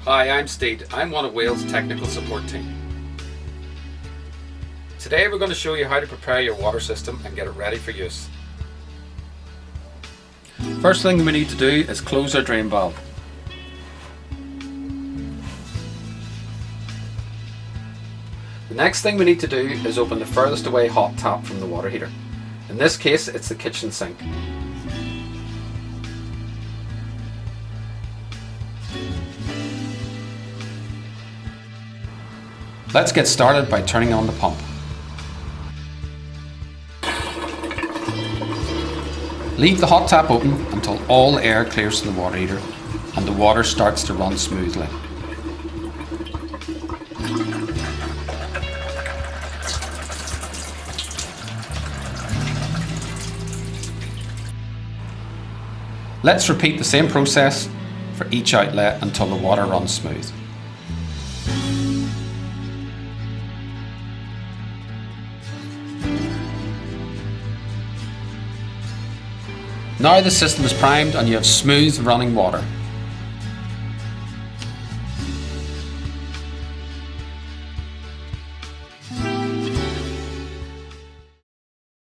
Hi, I'm Steed. I'm one of Wales' technical support team. Today we're going to show you how to prepare your water system and get it ready for use. First thing we need to do is close our drain valve. The next thing we need to do is open the furthest away hot tap from the water heater. In this case, it's the kitchen sink. Let's get started by turning on the pump. Leave the hot tap open until all air clears from the water heater and the water starts to run smoothly. Let's repeat the same process for each outlet until the water runs smooth. Now the system is primed and you have smooth running water.